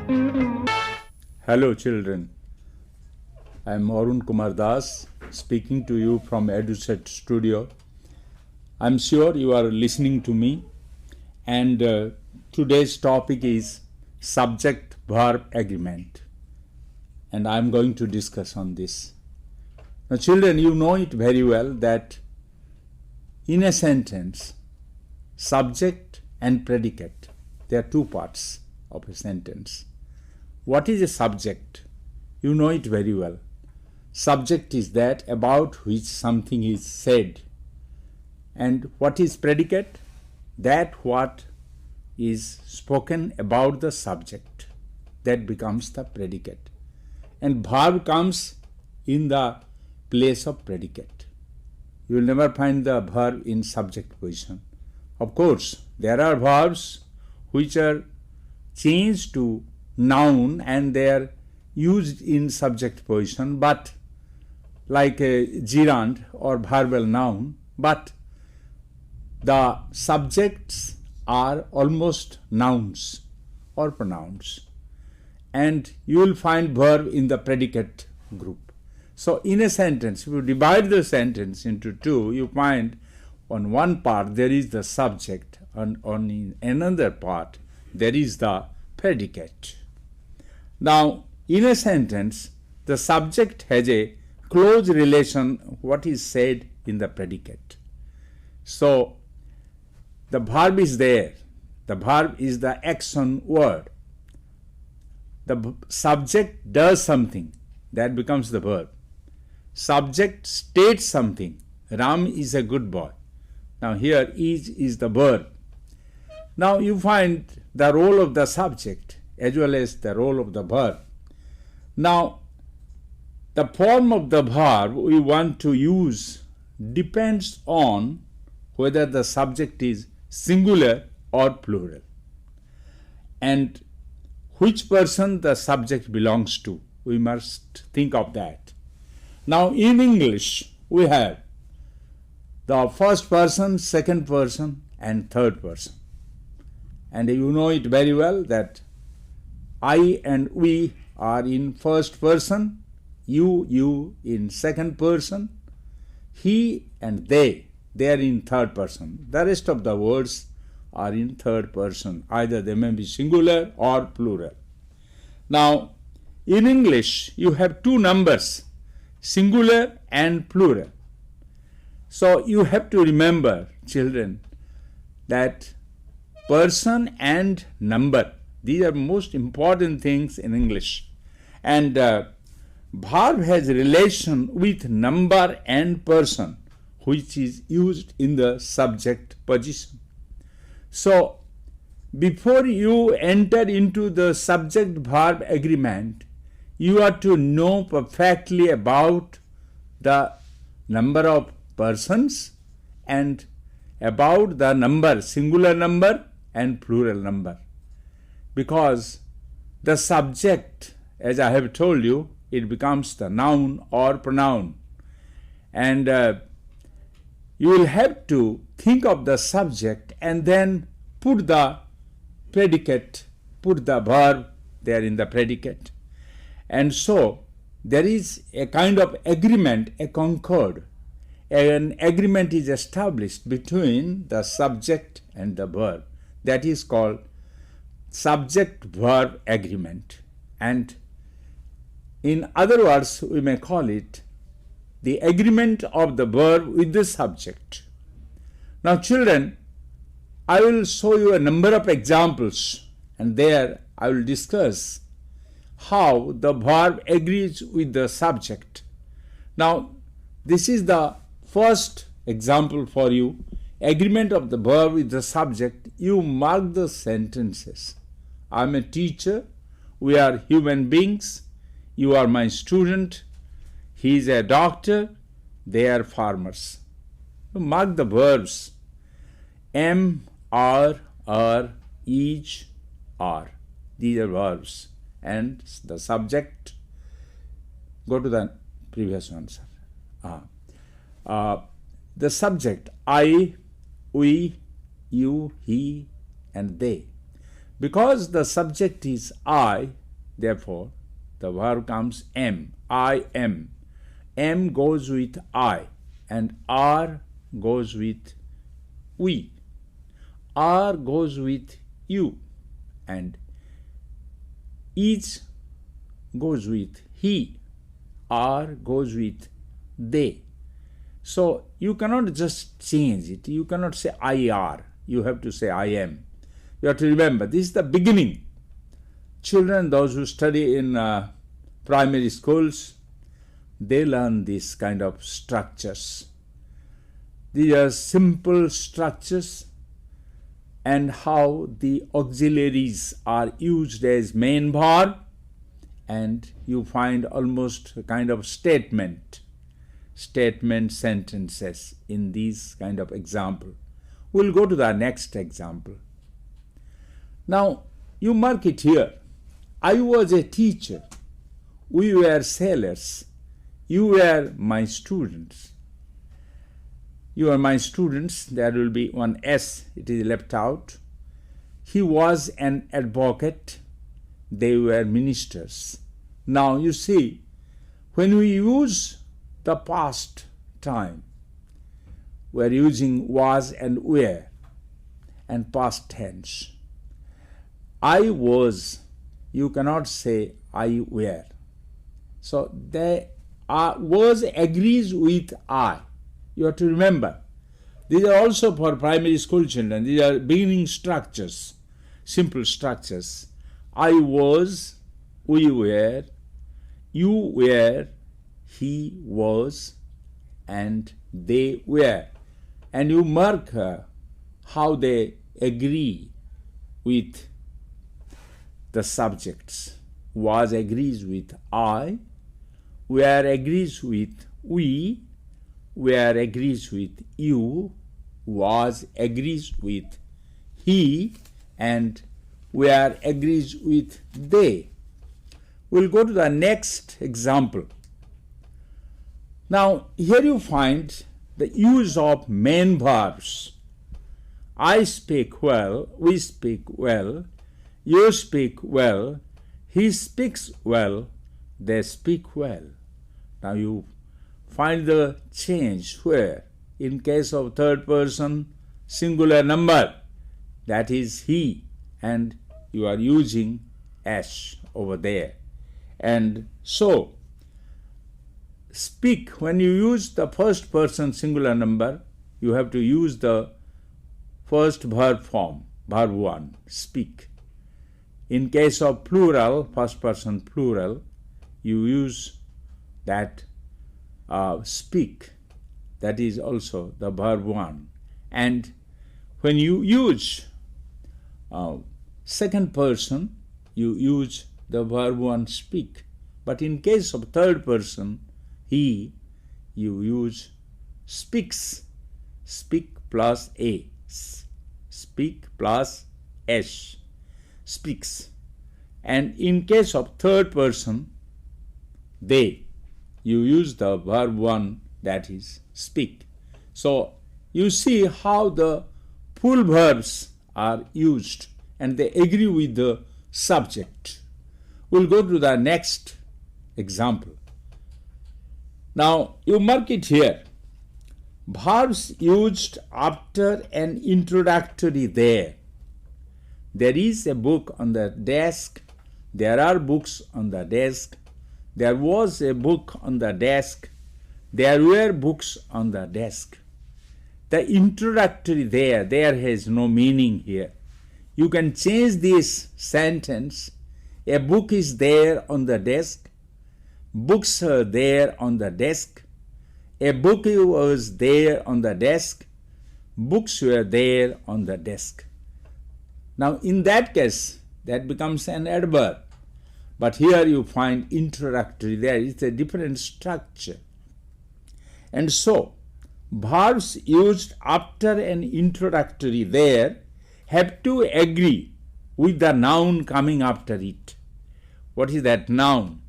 Hello children, I am Arun Kumar speaking to you from EDUSAT studio. I am sure you are listening to me, and today's topic is subject-verb agreement, and I am going to discuss on this. Now children, you know it very well that in a sentence, subject and predicate, there are two parts of a sentence. What is a subject? You know it very well. Subject is that about which something is said. And what is predicate? That what is spoken about the subject. That becomes the predicate. And verb comes in the place of predicate. You will never find the verb in subject position. Of course, there are verbs which are changed to noun and they are used in subject position, but like a gerund or verbal noun, but the subjects are almost nouns or pronouns, and you will find verb in the predicate group. So in a sentence, if you divide the sentence into two, you find on one part there is the subject and on another part there is the predicate. Now, in a sentence, the subject has a close relation what is said in the predicate. So, the verb is there. The verb is the action word. The subject does something. That becomes the verb. Subject states something. Ram is a good boy. Now, here is the verb. Now, you find the role of the subject as well as the role of the verb. Now, the form of the verb we want to use depends on whether the subject is singular or plural, and which person the subject belongs to. We must think of that. Now, in English, we have the first person, second person, and third person. And you know it very well that I and we are in first person, you in second person, he and they are in third person. The rest of the words are in third person. Either they may be singular or plural. Now, in English, you have two numbers, singular and plural. So, you have to remember, children, that person and number, these are most important things in English. And verb has relation with number and person, which is used in the subject position. So, before you enter into the subject-verb agreement, you are to know perfectly about the number of persons and about the number, singular number and plural number. Because the subject, as I have told you, it becomes the noun or pronoun. And you will have to think of the subject and then put the predicate, put the verb there in the predicate. And so there is a kind of agreement, a concord. An agreement is established between the subject and the verb. That is called subject-verb agreement. And in other words, we may call it the agreement of the verb with the subject. Now, children, I will show you a number of examples, and there I will discuss how the verb agrees with the subject. Now, this is the first example for you. Agreement of the verb with the subject. You mark the sentences. I am a teacher. We are human beings. You are my student. He is a doctor. They are farmers. You mark the verbs. Am, are, is, are. These are verbs. And the subject. Go to the previous one, sir. The subject, I, we, you, he, and they. Because the subject is I, Therefore, the verb comes am. I am. Am goes with I, and are goes with we. Are goes with you, and is goes with he. Are goes with they. So you cannot just change it. You cannot say I are. You have to say I am. You have to remember, this is the beginning. Children, those who study in primary schools, they learn this kind of structures. These are simple structures, and how the auxiliaries are used as main verb, and you find almost a kind of statement sentences in these kind of example. We'll go to the next example. Now, you mark it here. I was a teacher. We were sailors. You were my students. You are my students. There will be one S. It is left out. He was an advocate. They were ministers. Now, you see, when we use the past time, we are using was and were and past tense. I was, you cannot say I were. So they are, was agrees with I. You have to remember, these are also for primary school children. These are beginning structures, simple structures. I was, we were, you were, he was, and they were. And you mark how they agree with the subjects. Was agrees with I, were agrees with we, were agrees with you, was agrees with he, and were agrees with they. We'll go to the next example. Now, here you find the use of main verbs. I speak well, we speak well, you speak well, he speaks well, they speak well. Now you find the change where, in case of third person singular number, that is he, and you are using s over there. And so, speak, when you use the first person singular number, you have to use the first verb form, verb 1, speak. In case of plural, first person plural, you use that speak, that is also the verb 1. And when you use second person, you use the verb 1 speak. But in case of third person, he, you use speaks, speak plus a, speak plus s, speaks. And in case of third person, they, you use the verb 1, that is speak. So you see how the full verbs are used and they agree with the subject. We'll go to the next example. Now you mark it here. Verbs used after an introductory there. There is a book on the desk. There are books on the desk. There was a book on the desk. There were books on the desk. The introductory there has no meaning here. You can change this sentence. A book is there on the desk. Books are there on the desk. A book was there on the desk. Books were there on the desk. Now in that case, that becomes an adverb. But here you find introductory there. It's a different structure. And so, verbs used after an introductory there have to agree with the noun coming after it. What is that noun?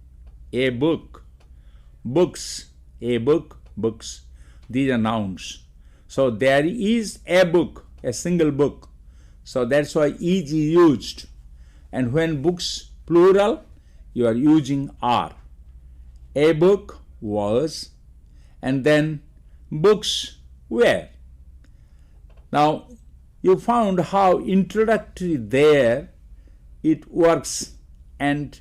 A book, books, a book, books. These are nouns. So there is a book, a single book. So that's why is used. And when books plural, you are using are. A book was, and then books were. Now, you found how introductory there it works, and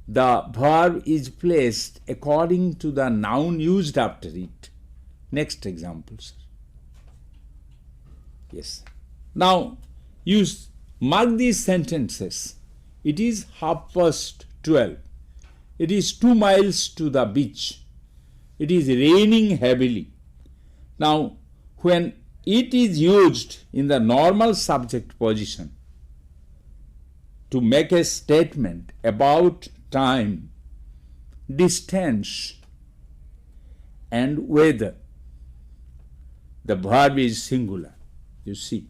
the verb is placed according to the noun used after it. Next example, sir. Yes. Now, mark these sentences. It is 12:30. It is 2 miles to the beach. It is raining heavily. Now, when it is used in the normal subject position to make a statement about time, distance, and weather, the verb is singular. You see,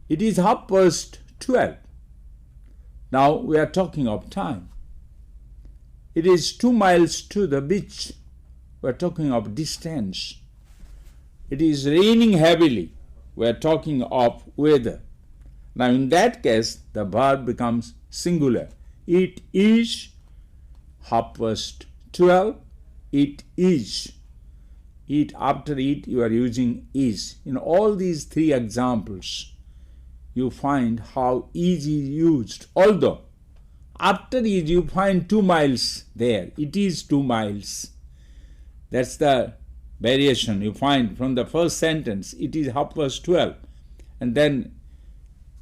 it is 12:30. Now we are talking of time. It is 2 miles to the beach. We are talking of distance. It is raining heavily. We are talking of weather. Now in that case, the verb becomes singular. It is 12:30. It is. It, after it, you are using is. In all these 3 examples, you find how is used. Although, after is you find 2 miles there. It is 2 miles. That's the variation you find from the first sentence. It is 12:30. And then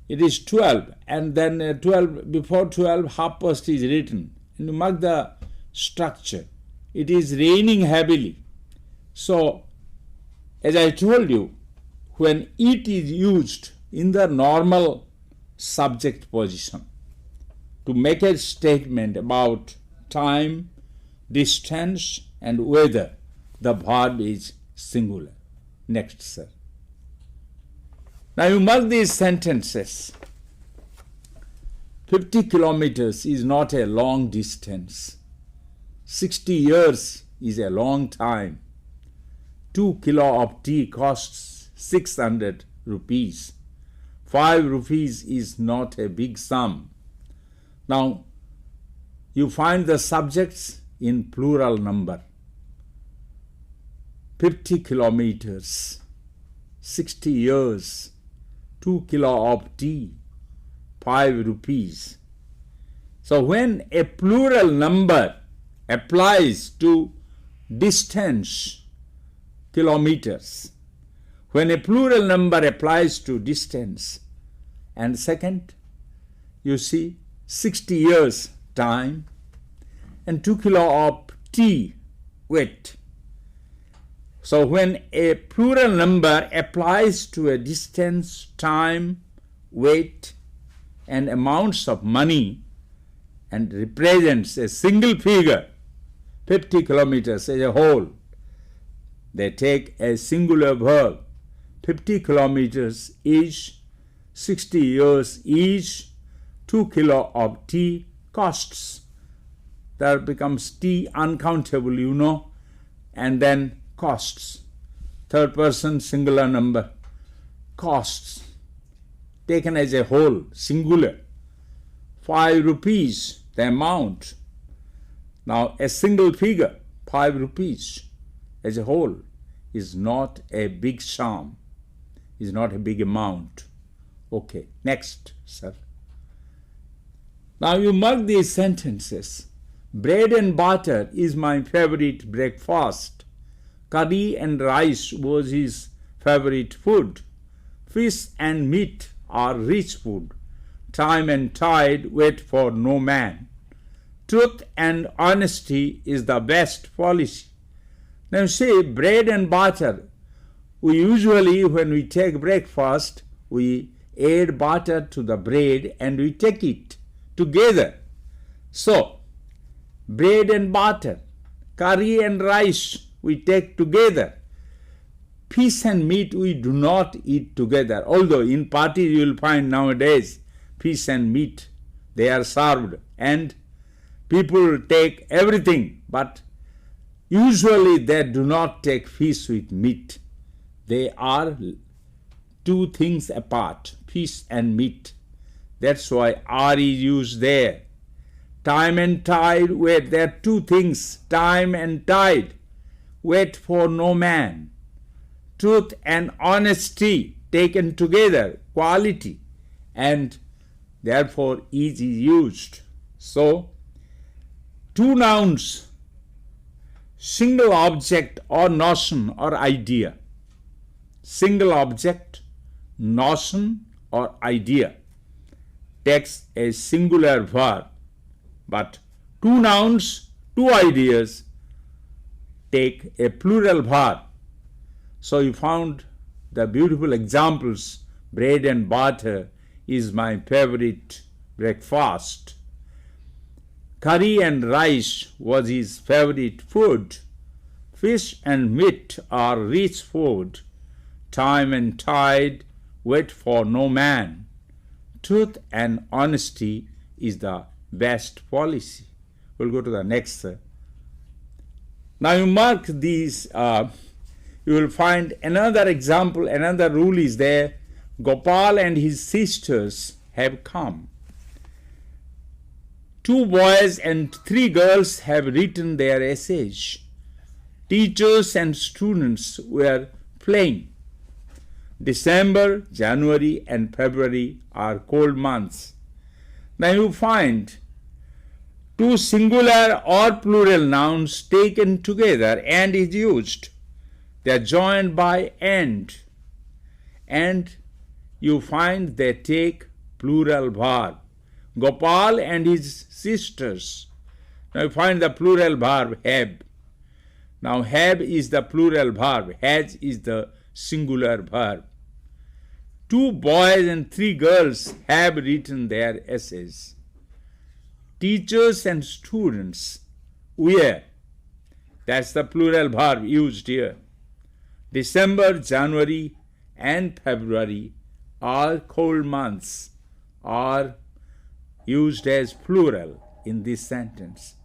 it is 12. And then 12, before 12, 12:30 is written. And you mark the structure. It is raining heavily. So, as I told you, when it is used in the normal subject position to make a statement about time, distance, and weather, the verb is singular. Next, sir. Now you mark these sentences. 50 kilometers is not a long distance. 60 years is a long time. 2 kilo of tea costs 600 rupees. 5 rupees is not a big sum. Now, you find the subjects in plural number. 50 kilometers, 60 years, 2 kilo of tea, 5 rupees. So when a plural number applies to distance, kilometers, when a plural number applies to distance, and second, you see 60 years time, and 2 kilo of tea weight. So when a plural number applies to a distance, time, weight, and amounts of money, and represents a single figure, 50 kilometers as a whole, they take a singular verb. 50 kilometers is, 60 years is, 2 kilo of tea costs. That becomes tea uncountable, you know, and then costs. Third person singular number. Costs. Taken as a whole, singular. 5 rupees, the amount. Now a single figure, 5 rupees. As a whole, is not a big sum, is not a big amount. Okay, next, sir. Now you mark these sentences. Bread and butter is my favorite breakfast. Curry and rice was his favorite food. Fish and meat are rich food. Time and tide wait for no man. Truth and honesty is the best policy. Now see, bread and butter, we usually when we take breakfast, we add butter to the bread and we take it together. So, bread and butter, curry and rice we take together. Fish and meat we do not eat together. Although in parties you will find nowadays fish and meat, they are served and people take everything, but usually they do not take fish with meat. They are two things apart, fish and meat. That's why are is used there. Time and tide wait. There are two things, time and tide. Wait for no man. Truth and honesty taken together, quality, and therefore is used. So, two nouns, single object or notion or idea. Single object, notion or idea takes a singular verb, but two nouns, two ideas take a plural verb. So you found the beautiful examples. Bread and butter is my favorite breakfast. Curry and rice was his favorite food. Fish and meat are rich food. Time and tide wait for no man. Truth and honesty is the best policy. We'll go to the next. Now you mark these, you will find another example, another rule is there. Gopal and his sisters have come. 2 boys and 3 girls have written their essays. Teachers and students were playing. December, January, and February are cold months. Now you find 2 singular or plural nouns taken together and is used. They are joined by and you find they take plural verb. Gopal and his sisters. Now you find the plural verb have. Now have is the plural verb, has is the singular verb. 2 boys and 3 girls have written their essays. Teachers and students were. That's the plural verb used here. December, January, and February are cold months, are used as plural in this sentence.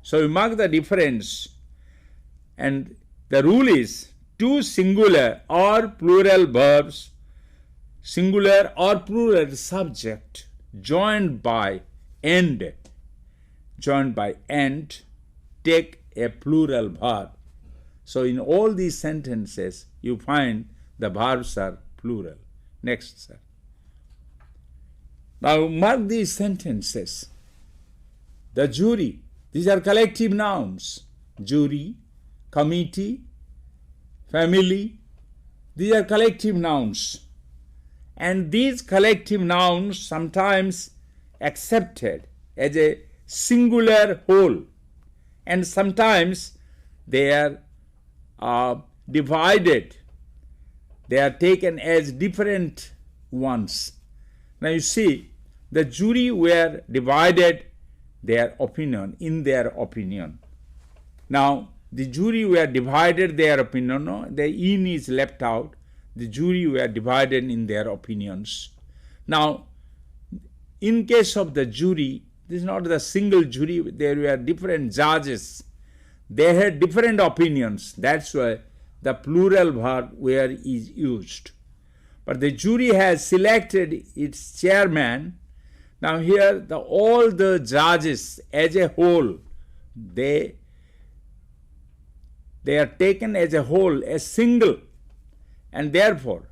So you mark the difference, and the rule is 2 singular or plural verbs, singular or plural subject joined by and, take a plural verb. So in all these sentences you find the verbs are plural. Next, sir. Now mark these sentences. The jury, these are collective nouns. Jury, committee, family, these are collective nouns. And these collective nouns sometimes accepted as a singular whole, and sometimes they are divided. They are taken as different ones. Now you see, the jury were divided in their opinion. Now the jury were divided their opinion. No, the in is left out. The jury were divided in their opinions. Now, in case of the jury, this is not the single jury. There were different judges. They had different opinions. That's why the plural verb where is used. But the jury has selected its chairman. Now here, all the judges as a whole, they are taken as a whole, as single. And therefore,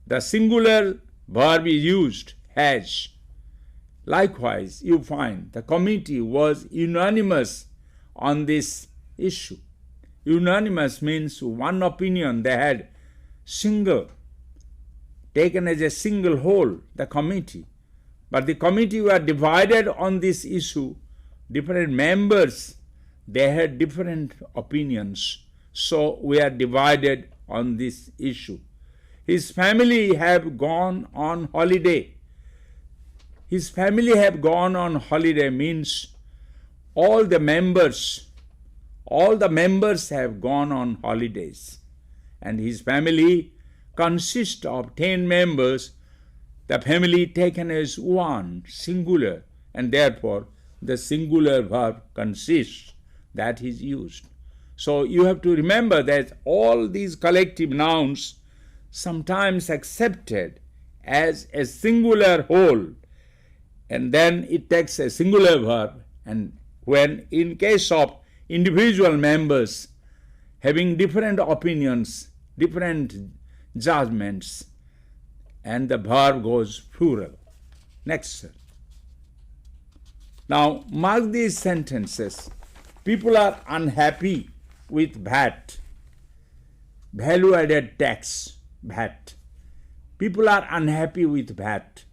the singular verb is used, has. Likewise, you find the committee was unanimous on this issue. Unanimous means one opinion they had, single, taken as a single whole, the committee. But the committee were divided on this issue. Different members, they had different opinions. So we are divided on this issue. His family have gone on holiday. His family have gone on holiday means all the members have gone on holidays. And his family consists of 10 members. The family taken as one, singular, and therefore the singular verb consists, that is used. So you have to remember that all these collective nouns sometimes accepted as a singular whole, and then it takes a singular verb. And when in case of individual members having different opinions, different judgments, and the verb goes plural. Next, sir. Now, mark these sentences. People are unhappy with VAT, value added tax, VAT. People are unhappy with VAT.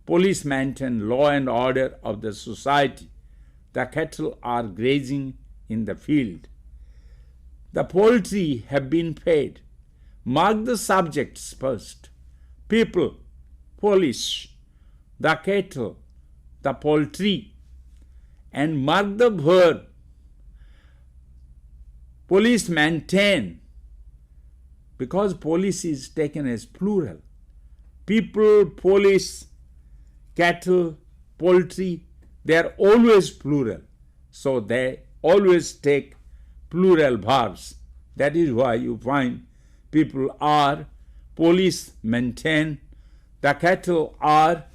Police maintain law and order of the society. The cattle are grazing in the field. The poultry have been fed. Mark the subjects first. People, police, the cattle, the poultry, and mark the verb. Police maintain, because police is taken as plural. People, police, cattle, poultry, they are always plural. So they always take plural verbs. That is why you find people are, police maintain, the cattle are,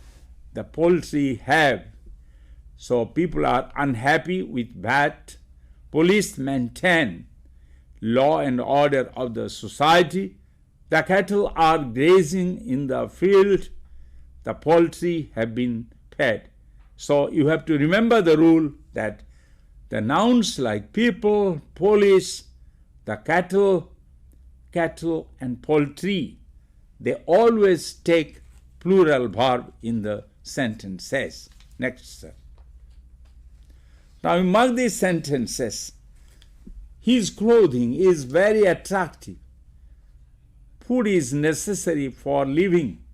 the poultry have. So people are unhappy with VAT. Police maintain law and order of the society. The cattle are grazing in the field. The poultry have been fed. So you have to remember the rule that the nouns like people, police, the cattle, and poultry, they always take plural verb in the sentences. Next, sir. Now you mark these sentences. His clothing is very attractive. Food is necessary for living.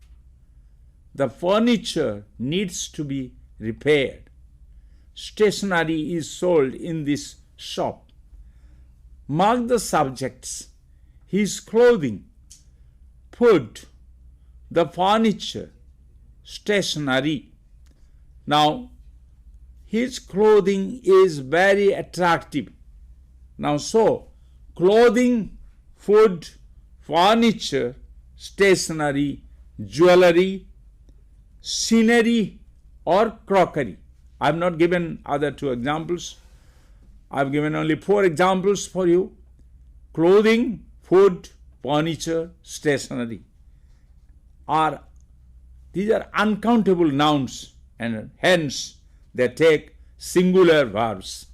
The furniture needs to be repaired. Stationery is sold in this shop. Mark the subjects. His clothing, food, the furniture, stationery. Now, his clothing is very attractive. Now, so, clothing, food, furniture, stationery, jewelry, scenery, or crockery. I have not given other two examples. I have given only 4 examples for you. Clothing, food, furniture, stationery. These are uncountable nouns, and hence they take singular verbs.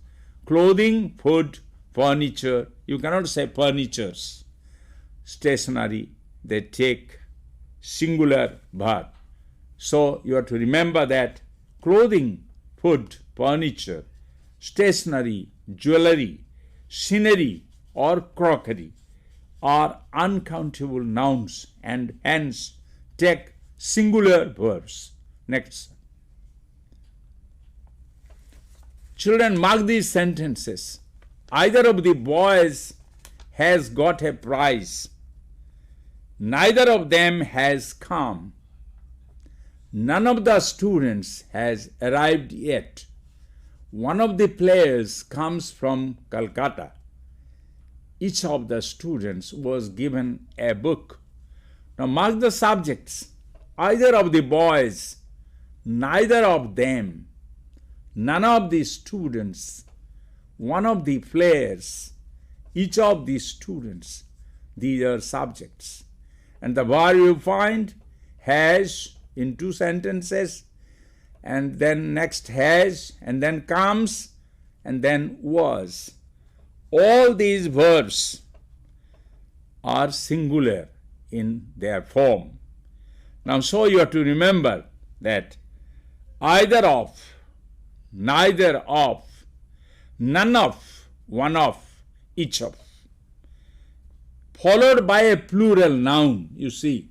Clothing, food, furniture, you cannot say furnitures. Stationery, they take singular verb. So you have to remember that clothing, food, furniture, stationery, jewelry, scenery, or crockery are uncountable nouns and hence take singular verbs. Next. Children, mark these sentences. Either of the boys has got a prize. Neither of them has come. None of the students has arrived yet. One of the players comes from Calcutta. Each of the students was given a book. Now mark the subjects. Either of the boys, neither of them, none of the students, one of the players, each of the students. These are subjects. And the verb you find has in 2 sentences, and then next has, and then comes, and then was. All these verbs are singular in their form. Now, so you have to remember that either of, neither of, none of, one of, each of, followed by a plural noun. You see,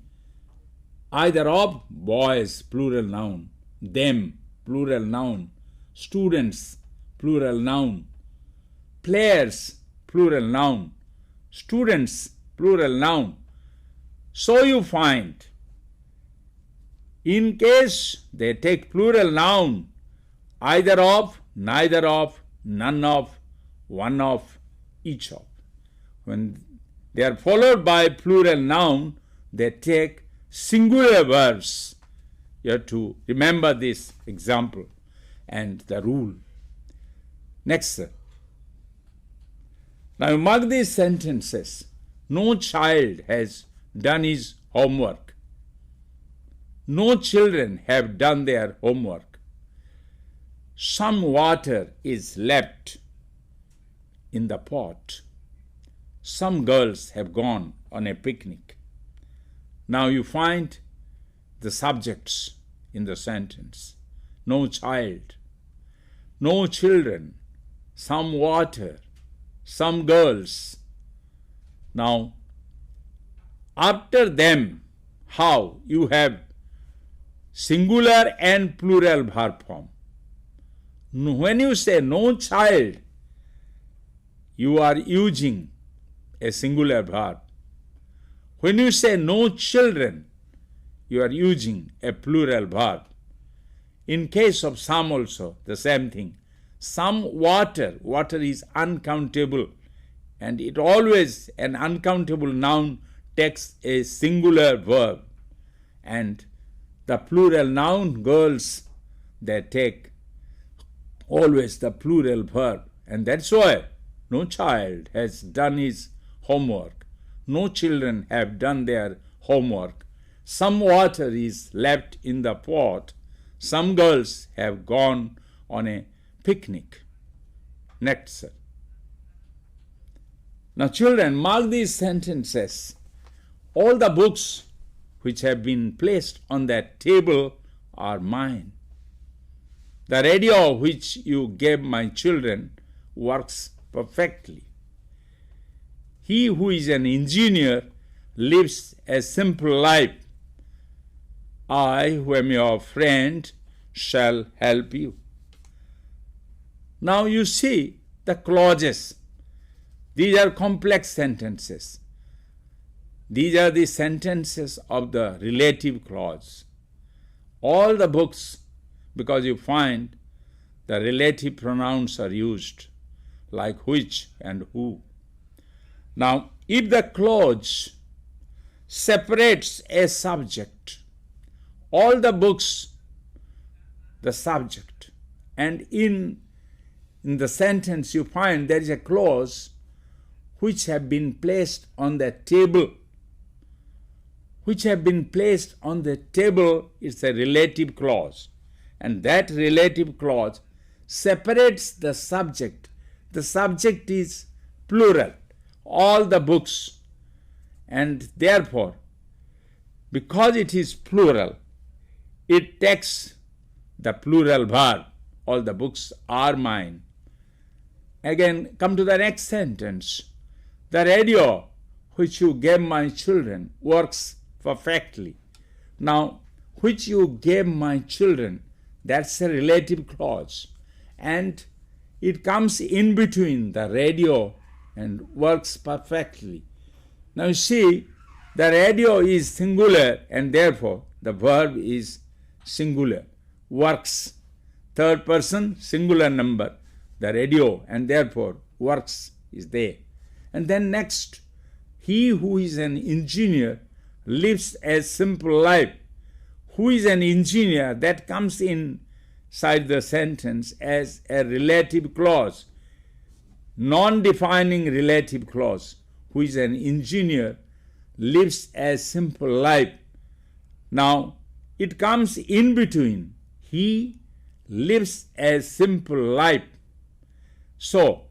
either of, boys, plural noun, them, plural noun, students, plural noun, players, plural noun, students, plural noun. So you find, in case they take plural noun, either of, neither of, none of, one of, each of. When they are followed by plural noun, they take singular verbs. You have to remember this example and the rule. Next, sir. Now you mark these sentences. No child has done his homework. No children have done their homework. Some water is left in the pot. Some girls have gone on a picnic. Now you find the subjects in the sentence. No child, no children, some water, some girls. Now, after them, how? You have singular and plural verb form. When you say no child, you are using a singular verb. When you say no children, you are using a plural verb. In case of some also, the same thing. Some water, water is uncountable, and it always, an uncountable noun takes a singular verb, and the plural noun, girls, they take always the plural verb, and that's why no child has done his homework. No children have done their homework. Some water is left in the pot. Some girls have gone on a picnic. Next, sir. Now, children, mark these sentences. All the books which have been placed on that table are mine. The radio which you gave my children works perfectly. He who is an engineer lives a simple life. I, who am your friend, shall help you. Now you see the clauses. These are complex sentences. These are the sentences of the relative clause. All the books, because you find the relative pronouns are used, like which and who. Now, if the clause separates a subject, all the books, the subject, and in the sentence you find there is a clause which have been placed on the table. Which have been placed on the table is a relative clause, and that relative clause separates the subject. The subject is plural, all the books, and therefore, because it is plural, it takes the plural verb. All the books are mine. Again, come to the next sentence. The radio which you gave my children works perfectly. Now, which you gave my children, that's a relative clause, and it comes in between the radio and works perfectly. Now you see, the radio is singular, and therefore the verb is singular. Works, third person, singular number, the radio, and therefore works is there. And then next, he who is an engineer lives a simple life. Who is an engineer? That comes inside the sentence as a relative clause, non-defining relative clause. Who is an engineer lives a simple life. Now, it comes in between. He lives a simple life. So,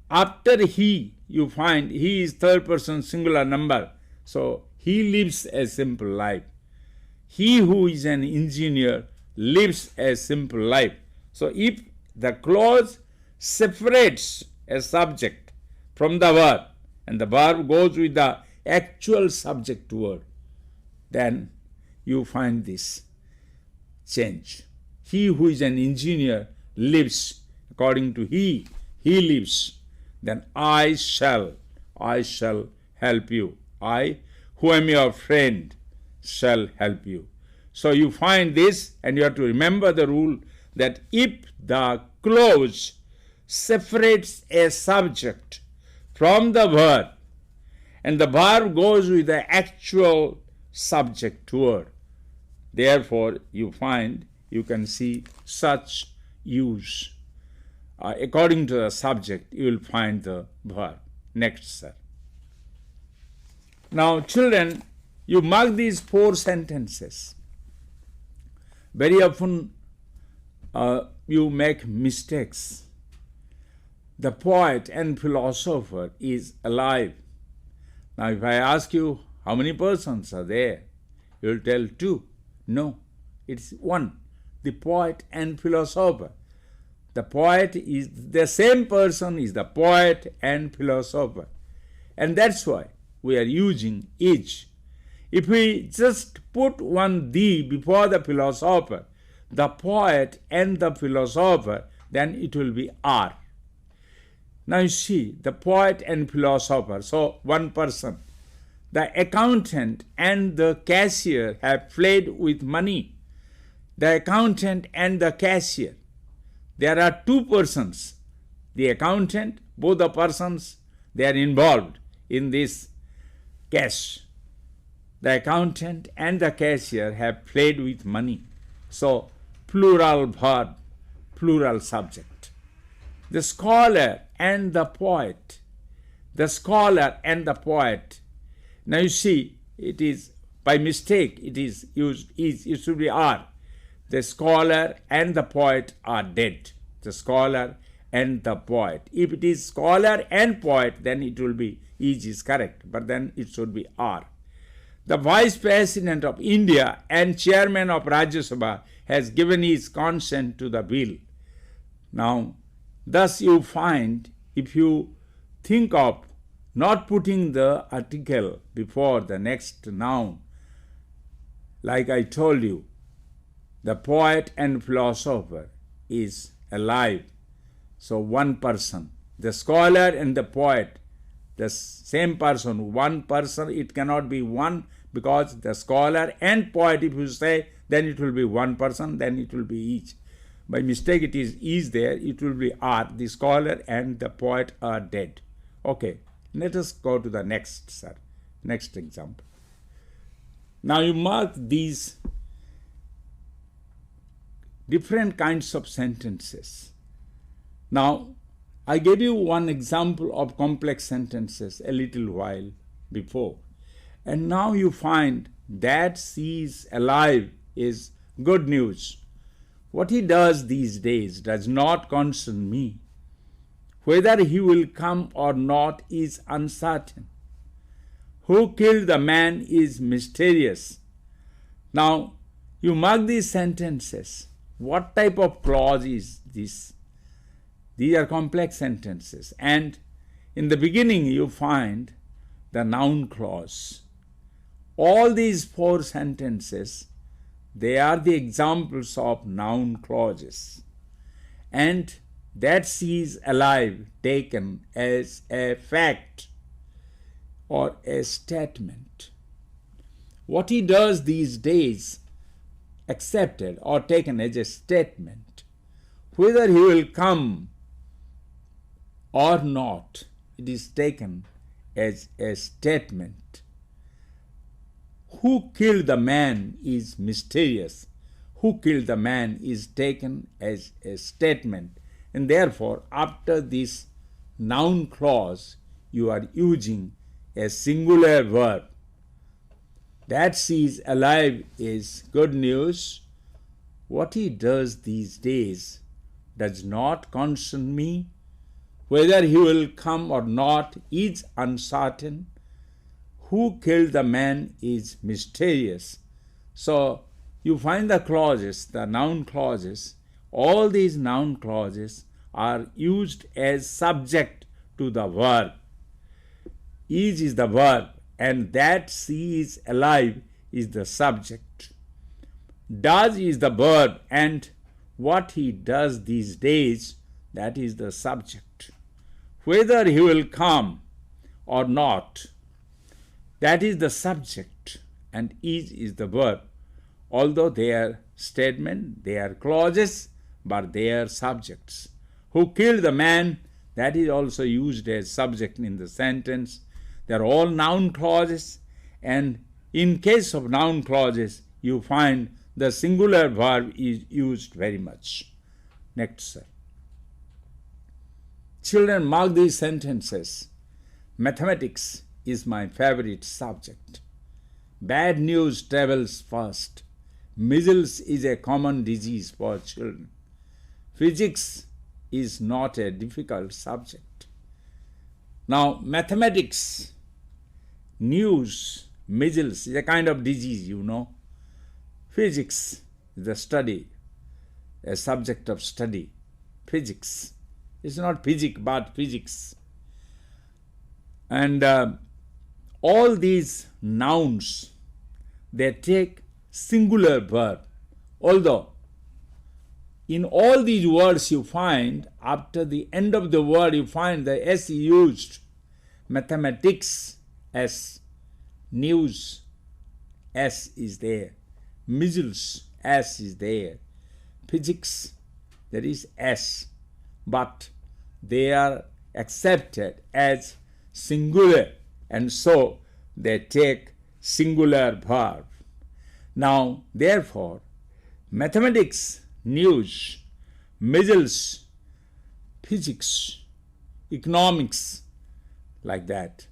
after he, you find he is third person singular number. So, he lives a simple life. He who is an engineer lives a simple life. So, if the clause separates a subject from the verb, and the verb goes with the actual subject word, then you find this change. He who is an engineer lives, according to he lives. Then I shall help you. I, who am your friend, shall help you. So you find this, and you have to remember the rule that if the clause separates a subject from the verb, and the verb goes with the actual subject word, Therefore, you can see such use. According to the subject, you will find the verb. Next, sir. Now, children, you mark these 4 sentences. Very often, you make mistakes. The poet and philosopher is alive. Now, if I ask you how many persons are there, you will tell 2. No, it's 1. The poet and philosopher. The poet is the same person, is the poet and philosopher. And that's why we are using each. If we just put one the before the philosopher, the poet and the philosopher, then it will be are. Now you see, the poet and philosopher, so one person. The accountant and the cashier have fled with money. The accountant and the cashier. There are 2 persons. The accountant, both the persons, they are involved in this case. The accountant and the cashier have fled with money. So, plural verb, plural subject. The scholar and the poet. The scholar and the poet. Now you see, it is by mistake, it is used is, it should be are. The scholar and the poet are dead. The scholar and the poet. If it is scholar and poet, then it will be is correct, but then it should be are. The Vice President of India and Chairman of Rajya Sabha has given his consent to the bill. Now, thus you find, if you think of not putting the article before the next noun, like I told you, the poet and philosopher is alive. So one person. The scholar and the poet, the same person, one person, it cannot be one, because the scholar and poet, if you say, then it will be one person, then it will be each. By mistake it is there, it will be are. The scholar and the poet are dead. Okay, let us go to the next, sir. Next example. Now you mark these different kinds of sentences. Now, I gave you one example of complex sentences a little while before. And now you find that she is alive is good news. What he does these days does not concern me. Whether he will come or not is uncertain. Who killed the man is mysterious. Now, you mark these sentences. What type of clause is this? These are complex sentences. And in the beginning, you find the noun clause. All these 4 sentences, they are the examples of noun clauses. And that she is alive taken as a fact or a statement. What he does these days accepted or taken as a statement. Whether he will come or not, it is taken as a statement. Who killed the man is mysterious. Who killed the man is taken as a statement. And therefore, after this noun clause, you are using a singular verb. That she is alive is good news. What he does these days does not concern me. Whether he will come or not is uncertain. Who killed the man is mysterious. So you find the clauses, the noun clauses. All these noun clauses are used as subject to the verb. Is the verb, and that she is alive is the subject. Does is the verb, and what he does these days, that is the subject. Whether he will come or not, that is the subject, and is the verb. Although they are statement, they are clauses, but they are subjects. Who killed the man, that is also used as subject in the sentence. They are all noun clauses, and in case of noun clauses, you find the singular verb is used very much. Next, sir. Children, mark these sentences. Mathematics is my favorite subject. Bad news travels fast. Measles is a common disease for children. Physics is not a difficult subject. Now, mathematics, news, measles is a kind of disease, you know. Physics is the study, a subject of study. Physics. It's not physics, but physics. And all these nouns, they take singular verb. Although, in all these words you find, after the end of the word you find the S used. Mathematics, S. News, S is there. Measles, S is there. Physics, there is S. But they are accepted as singular, and so they take singular verb. Now, therefore, mathematics, news, measles, physics, economics, like that,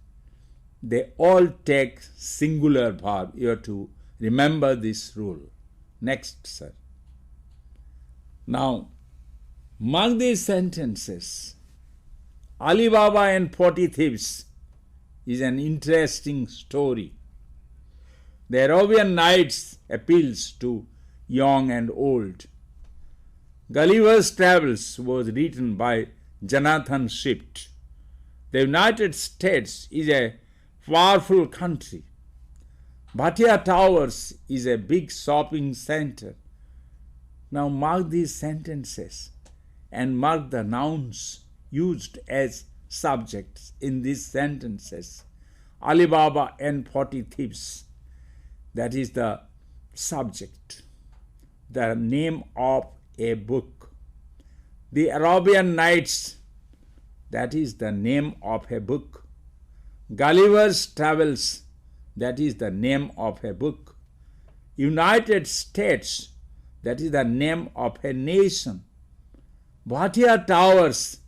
they all take singular verb. You have to remember this rule. Next, sir. Now, mark these sentences. Alibaba and 40 thieves is an interesting story. The Arabian Nights appeals to young and old. Gulliver's Travels was written by Jonathan Swift. The United States is a powerful country. Bhatia Towers is a big shopping center. Now mark these sentences and mark the nouns used as subjects in these sentences. Alibaba and 40 thieves, that is the subject, the name of a book. The Arabian Nights, that is the name of a book. Gulliver's Travels, that is the name of a book. United States, that is the name of a nation. Bhatia Towers,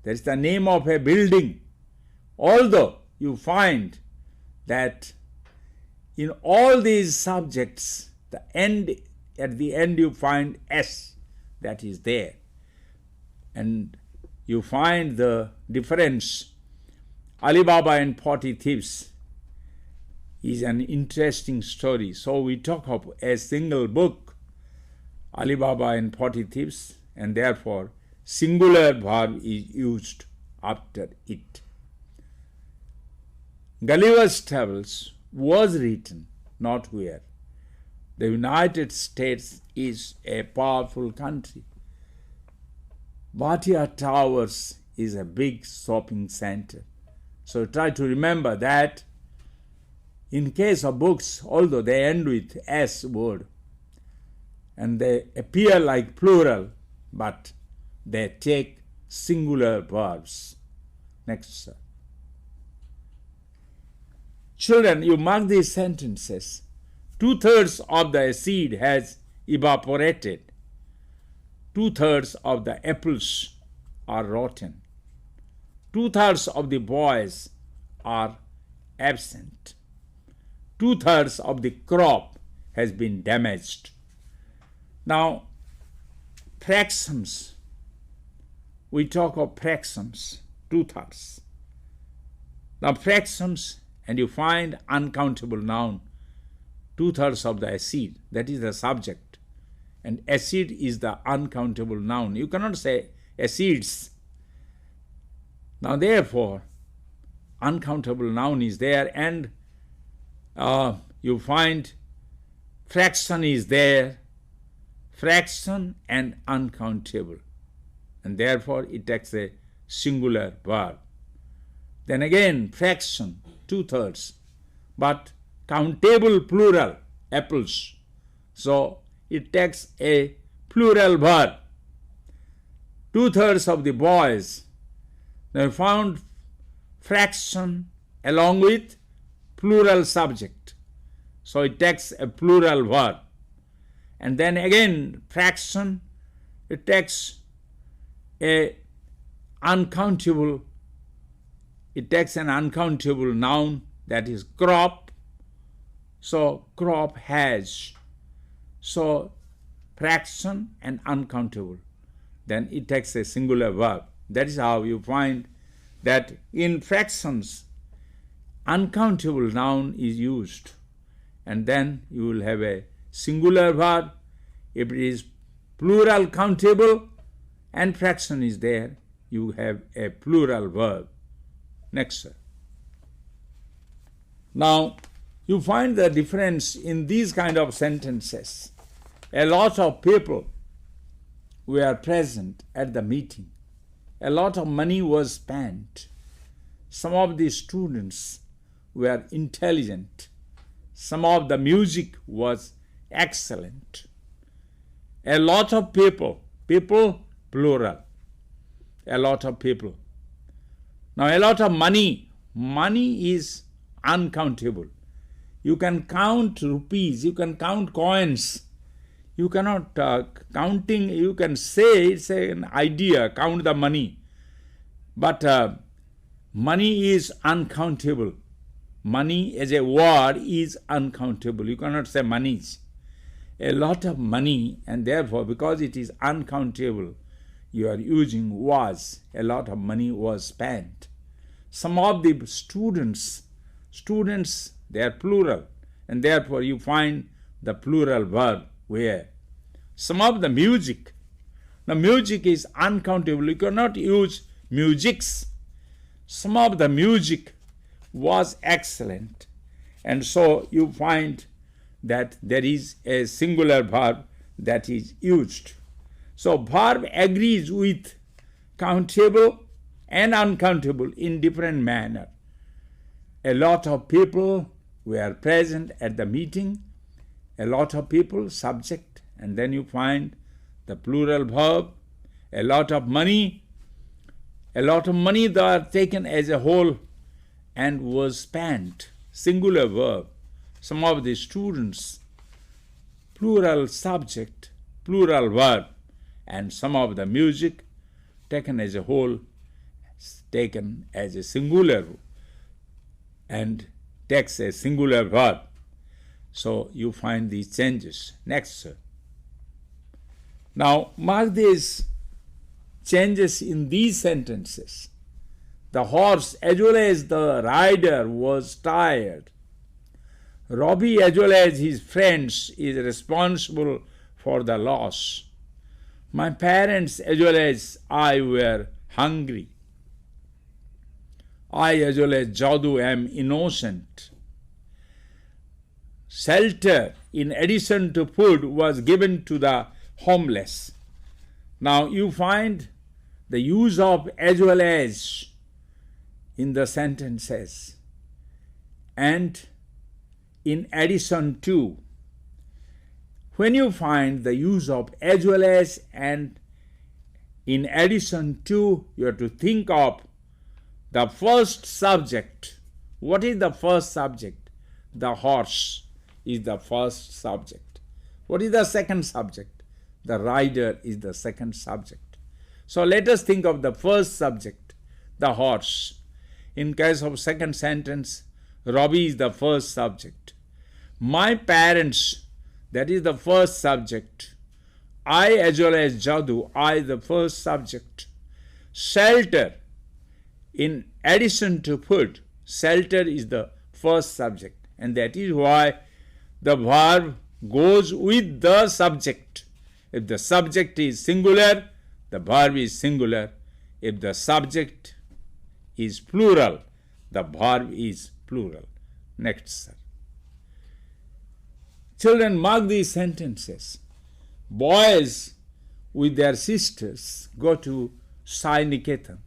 that is the name of a building. Although you find that in all these subjects, at the end you find S, that is there. And you find the difference. Alibaba and 40 thieves is an interesting story. So we talk of a single book, Alibaba and 40 thieves, and therefore singular verb is used after it. Gulliver's Travels was written, not where. The United States is a powerful country. Bhatia Towers is a big shopping center. So try to remember that in case of books, although they end with S word and they appear like plural, but they take singular verbs. Next, sir. Children, you mark these sentences. 2/3 of the acid has evaporated. 2/3 of the apples are rotten. 2/3 of the boys are absent. 2/3 of the crop has been damaged. Now, fractions. We talk of fractions, 2/3. Now, fractions, and you find uncountable noun, 2/3 of the acid, that is the subject. And acid is the uncountable noun. You cannot say acids. Now, therefore, uncountable noun is there, and you find fraction is there, fraction and uncountable, and therefore it takes a singular verb. Then again, fraction, 2/3, but countable plural, apples. So it takes a plural verb. 2/3 of the boys. Now found fraction along with plural subject. So it takes a plural verb. And then again, fraction, it takes an uncountable noun, that is crop. So crop has. So fraction and uncountable. Then it takes a singular verb. That is how you find that in fractions, uncountable noun is used. And then you will have a singular verb. If it is plural countable and fraction is there, you have a plural verb. Next, sir. Now, you find the difference in these kind of sentences. A lot of people were present at the meeting. A lot of money was spent. Some of the students were intelligent. Some of the music was excellent. A lot of people, plural. A lot of people. Now, a lot of money is uncountable. You can count rupees, you can count coins. You cannot counting, you can say it's an idea, count the money. But money is uncountable. Money as a word is uncountable. You cannot say monies. A lot of money, and therefore because it is uncountable, you are using was. A lot of money was spent. Some of the students, they are plural, and therefore you find the plural verb where. Some of the music. Now music is uncountable. You cannot use musics. Some of the music was excellent. And so you find that there is a singular verb that is used. So verb agrees with countable and uncountable in different manner. A lot of people were present at the meeting. A lot of people, subject, and then you find the plural verb. A lot of money. A lot of money that are taken as a whole and was spent, singular verb. Some of the students, plural subject, plural verb, and some of the music taken as a whole, taken as a singular and takes a singular verb. So you find these changes. Next, sir. Now mark these changes in these sentences. The horse as well as the rider was tired. Robbie as well as his friends is responsible for the loss. My parents as well as I were hungry. I as well as Jadu am innocent. Shelter in addition to food was given to the homeless. Now you find the use of as well as in the sentences and in addition to. When you find the use of as well as and in addition to, you have to think of the first subject. What is the first subject? The horse is the first subject. What is the second subject? The rider is the second subject. So let us think of the first subject, the horse. In case of second sentence, Robbie is the first subject. My parents, that is the first subject. I as well as Jadu, I the first subject. Shelter, in addition to food, shelter is the first subject. And that is why the verb goes with the subject. If the subject is singular, the verb is singular. If the subject is plural, the verb is plural. Next, sir. Children, mark these sentences. Boys with their sisters go to Sai Niketan.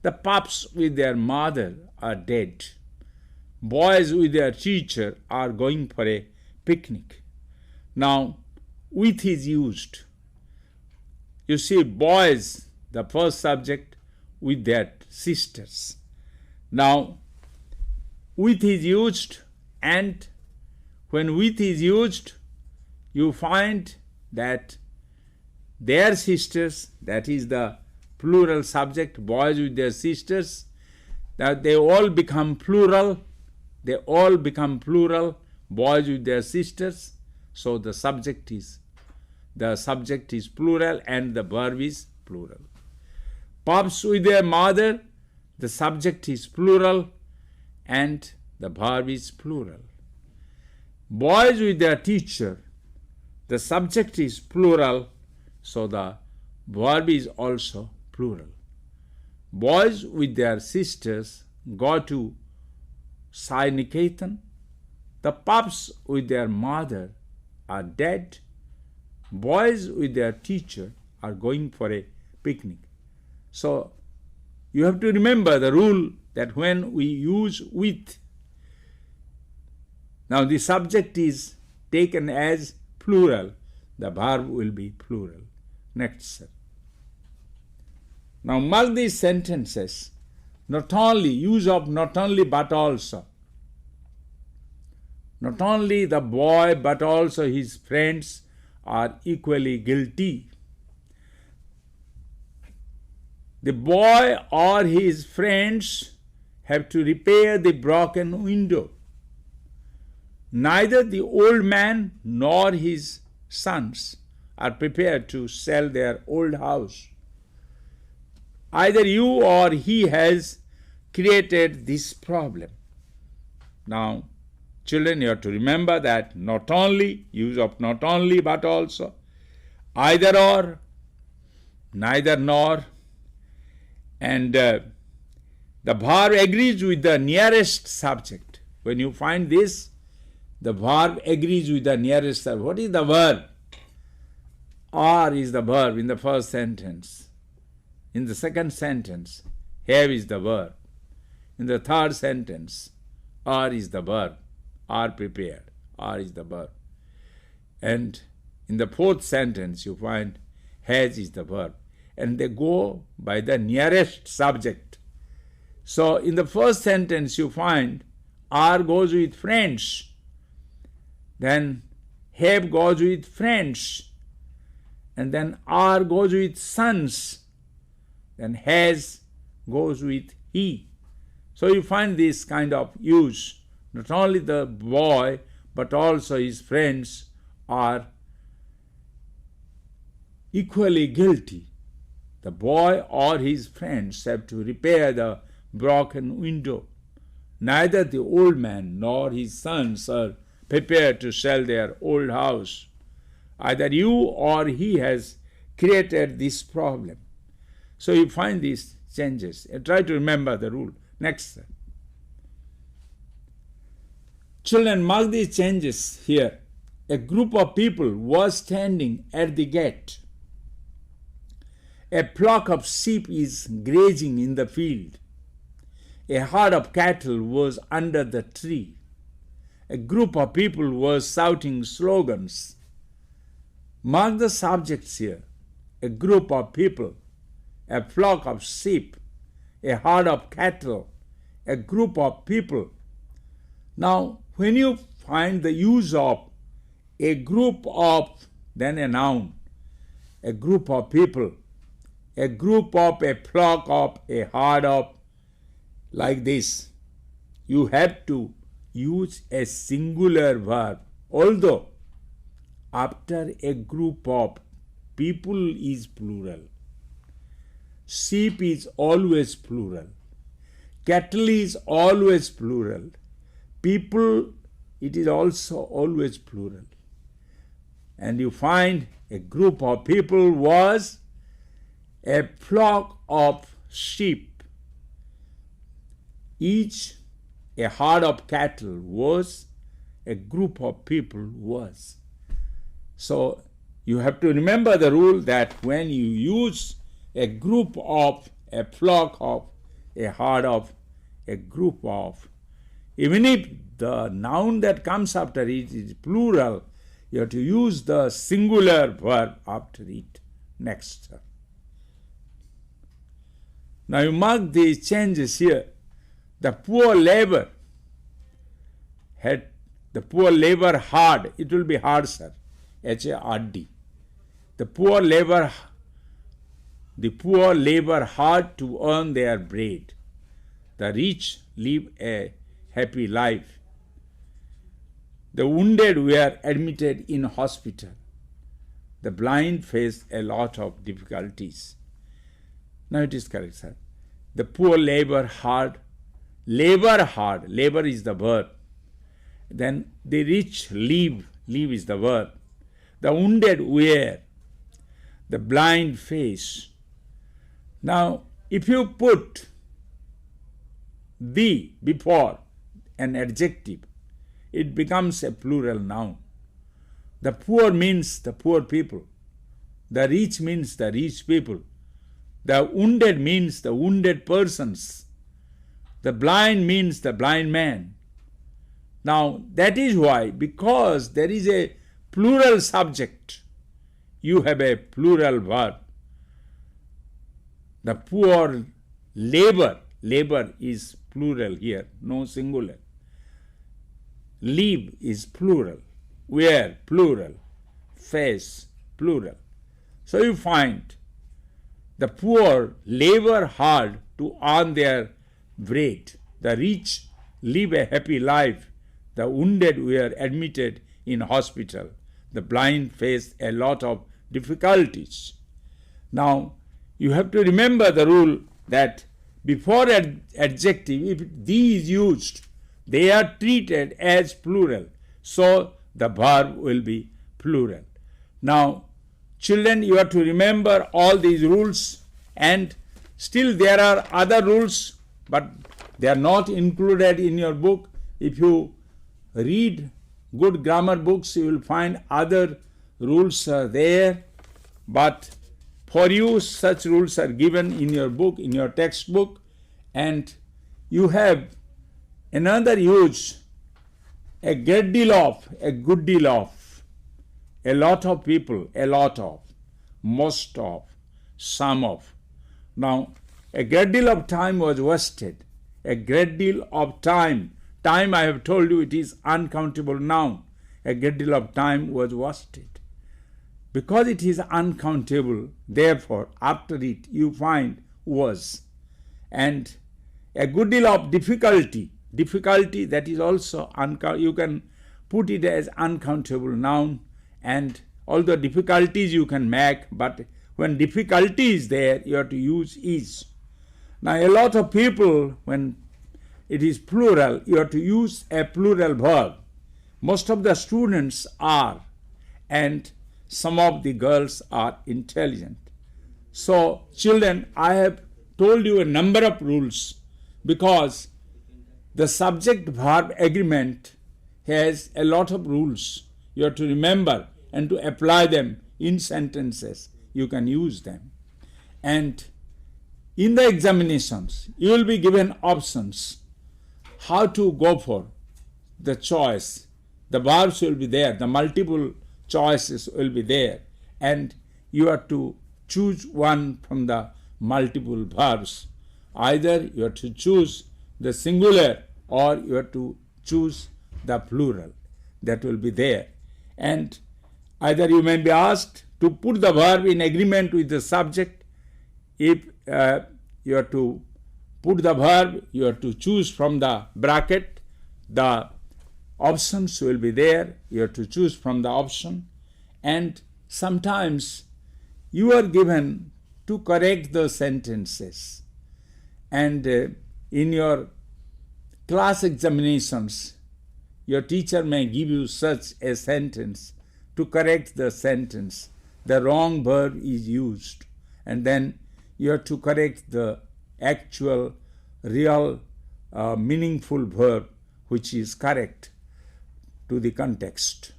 The pups with their mother are dead. Boys with their teacher are going for a picnic. Now, with is used. You see, boys, the first subject, with their sisters. Now, with is used, and when with is used, you find that their sisters, that is the plural subject, boys with their sisters, that they all become plural. They all become plural, boys with their sisters. So the subject is plural and the verb is plural. Pups with their mother, the subject is plural and the verb is plural. Boys with their teacher, the subject is plural, so the verb is also plural. Boys with their sisters go to Sai Niketan. The pups with their mother are dead. Boys with their teacher are going for a picnic. So you have to remember the rule that when we use with, now the subject is taken as plural, the verb will be plural. Next, sir. Now mark these sentences. Not only, use of not only but also. Not only the boy but also his friends are equally guilty. The boy or his friends have to repair the broken window. Neither the old man nor his sons are prepared to sell their old house. Either you or he has created this problem. Now, children, you have to remember that not only, use of not only but also, either or, neither nor, and the verb agrees with the nearest subject. When you find this, the verb agrees with the nearest subject. What is the verb? Are is the verb in the first sentence. In the second sentence, have is the verb. In the third sentence, are is the verb. Are prepared. Are is the verb. And in the fourth sentence, you find has is the verb. And they go by the nearest subject. So in the first sentence, you find are goes with friends. Then have goes with friends. And then are goes with sons. Then has goes with he. So you find this kind of use. Not only the boy, but also his friends are equally guilty. The boy or his friends have to repair the broken window. Neither the old man nor his sons are prepared to sell their old house. Either you or he has created this problem. So you find these changes. Try to remember the rule. Next. Children, mark these changes here. A group of people was standing at the gate. A flock of sheep is grazing in the field. A herd of cattle was under the tree. A group of people was shouting slogans. Mark the subjects here. A group of people, a flock of sheep, a herd of cattle, a group of people. Now, when you find the use of a group of, then a noun, a group of people, a group of, a flock of, a herd of, like this, you have to use a singular verb. Although after a group of, people is plural. Sheep is always plural. Cattle is always plural. People, it is also always plural. And you find a group of people was a flock of sheep. Each, a herd of cattle was, a group of people was. So you have to remember the rule that when you use a group of, a flock of, a herd of, a group of, even if the noun that comes after it is plural, you have to use the singular verb after it. Next. Now you mark these changes here. The poor labor had, the poor labor hard, it will be hard, sir. H-A-R-D. The poor labor hard to earn their bread. The rich live a happy life. The wounded were admitted in hospital. The blind face a lot of difficulties. Now it is correct, sir. The poor labor hard. Labor is the verb. Then the rich live is the verb. The wounded wear. The blind face. Now, if you put the before an adjective, it becomes a plural noun. The poor means the poor people. The rich means the rich people. The wounded means the wounded persons. The blind means the blind man. Now, that is why, because there is a plural subject, you have a plural verb. The poor labor is plural here, no singular. Live is plural. Wear, plural. Face, plural. So you find the poor labor hard to earn their bread. The rich live a happy life. The wounded were admitted in hospital. The blind face a lot of difficulties. Now, you have to remember the rule that before adjective, if the is used, they are treated as plural. So, the verb will be plural. Now, children, you have to remember all these rules, and still there are other rules, but they are not included in your book. If you read good grammar books, you will find other rules are there, but for you such rules are given in your book, in your textbook, and you have another use, a great deal of, a good deal of, a lot of people, a lot of, most of, some of. Now, a great deal of time was wasted. A great deal of time. Time, I have told you, it is uncountable noun. A great deal of time was wasted. Because it is uncountable, therefore, after it you find was. And a good deal of difficulty. Difficulty, that is also uncountable. You can put it as uncountable noun, and although difficulties you can make, but when difficulty is there, you have to use is. Now, a lot of people, when it is plural, you have to use a plural verb. Most of the students are, and some of the girls are intelligent. So, children, I have told you a number of rules because the subject-verb agreement has a lot of rules. You have to remember and to apply them in sentences. You can use them. And in the examinations, you will be given options how to go for the choice. The verbs will be there. The multiple choices will be there. And you have to choose one from the multiple verbs. Either you have to choose the singular or you have to choose the plural. That will be there. And either you may be asked to put the verb in agreement with the subject. If you have to put the verb, you have to choose from the bracket. The options will be there. You have to choose from the option. And sometimes you are given to correct the sentences. And in your class examinations, your teacher may give you such a sentence. To correct the sentence, the wrong verb is used, and then you have to correct the actual, real, meaningful verb which is correct to the context.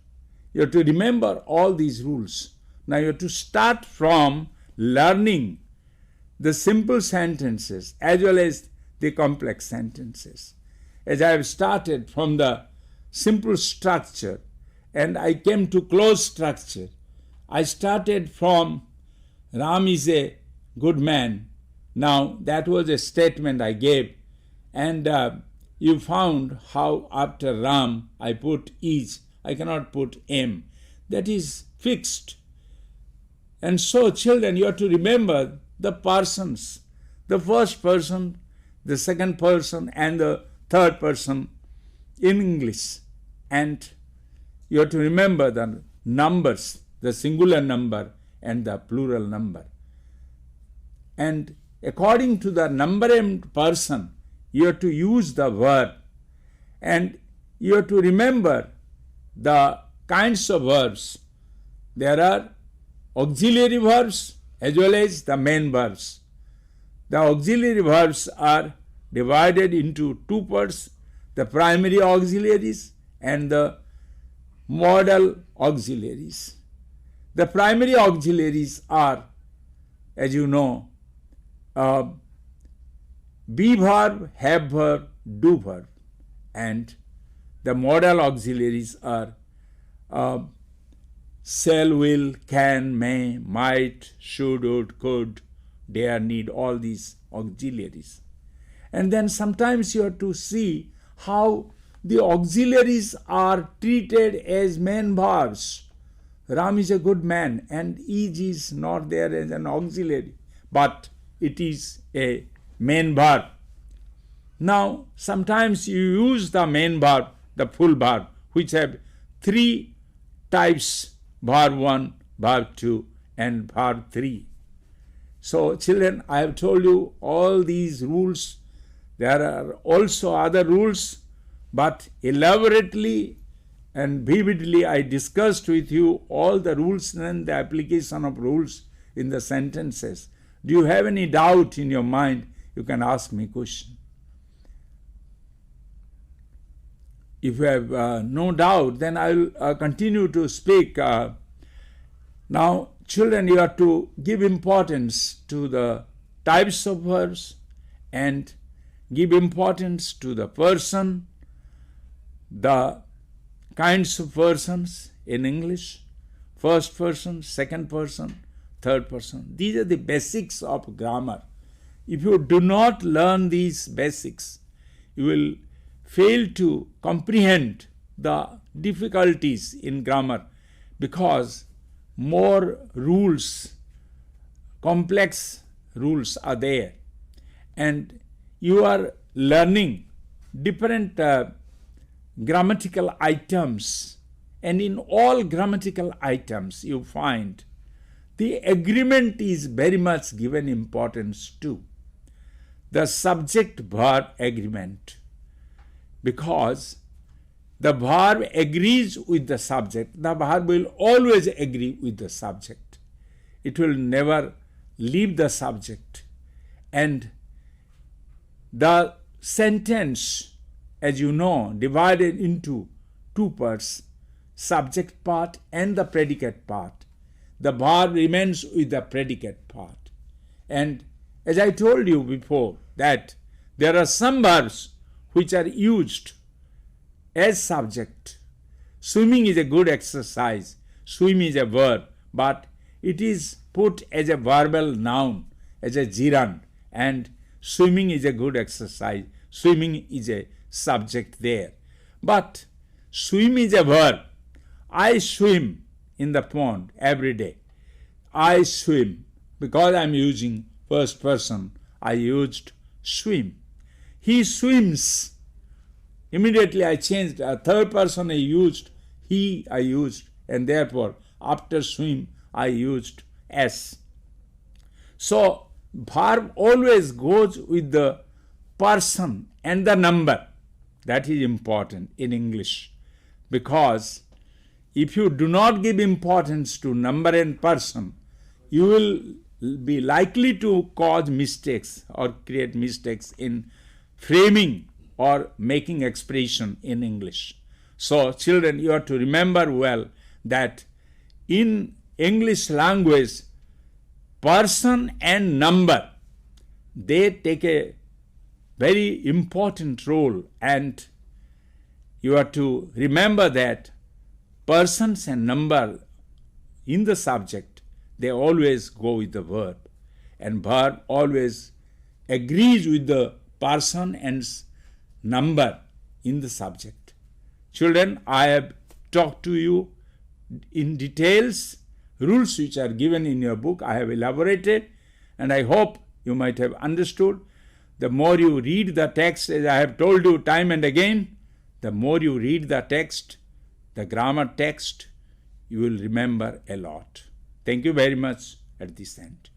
You have to remember all these rules. Now you have to start from learning the simple sentences as well as the complex sentences. As I have started from the simple structure and I came to close structure, I started from Ram is a good man. Now that was a statement I gave, and you found how after Ram I put is. I cannot put am. that is fixed. And so, children, you have to remember the persons, the first person, the second person, and the third person in English. And you have to remember the numbers, the singular number and the plural number. And according to the number and person, you have to use the verb. And you have to remember the kinds of verbs. There are auxiliary verbs as well as the main verbs. The auxiliary verbs are divided into two parts, the primary auxiliaries and the modal auxiliaries. The primary auxiliaries are, as you know, be verb, have verb, do verb. And the modal auxiliaries are shall, will, can, may, might, should, would, could, dare, need, all these auxiliaries. And then sometimes you have to see how the auxiliaries are treated as main verbs. Ram is a good man, and is not there as an auxiliary, but it is a main verb. Now, sometimes you use the main verb, the full verb, which have three types, verb 1, verb 2, and verb 3. So, children, I have told you all these rules. There are also other rules, but elaborately and vividly I discussed with you all the rules and the application of rules in the sentences. Do you have any doubt in your mind? You can ask me question. If you have no doubt, then I will continue to speak. Now, children, you have to give importance to the types of verbs and give importance to the person, the kinds of persons in English, first person, second person, third person. These are the basics of grammar. If you do not learn these basics, you will fail to comprehend the difficulties in grammar, because more rules, complex rules are there, and you are learning different grammatical items, and in all grammatical items you find the agreement is very much given importance to. The subject-verb agreement, because the verb agrees with the subject. The verb will always agree with the subject. It will never leave the subject. And the sentence, as you know, divided into two parts, subject part and the predicate part. The verb remains with the predicate part. And as I told you before, that there are some verbs which are used as subject. Swimming is a good exercise. Swim is a verb, but it is put as a verbal noun, as a gerund, and swimming is a good exercise. Swimming is a subject there. But swim is a verb. I swim in the pond every day. I swim. Because I am using first person, I used swim. He swims. Immediately I changed. A third person I used he, I used, and therefore after swim I used s. So verb always goes with the person and the number. That is important in English, because if you do not give importance to number and person, you will be likely to cause mistakes or create mistakes in framing or making expression in English. So, children, you have to remember well that in English language, person and number, they take a very important role, and you have to remember that persons and number in the subject, they always go with the verb, and verb always agrees with the person and number in the subject. Children, I have talked to you in details, rules which are given in your book, I have elaborated, and I hope you might have understood. The more you read the text, as I have told you time and again, the more you read the text, the grammar text, you will remember a lot. Thank you very much at this end.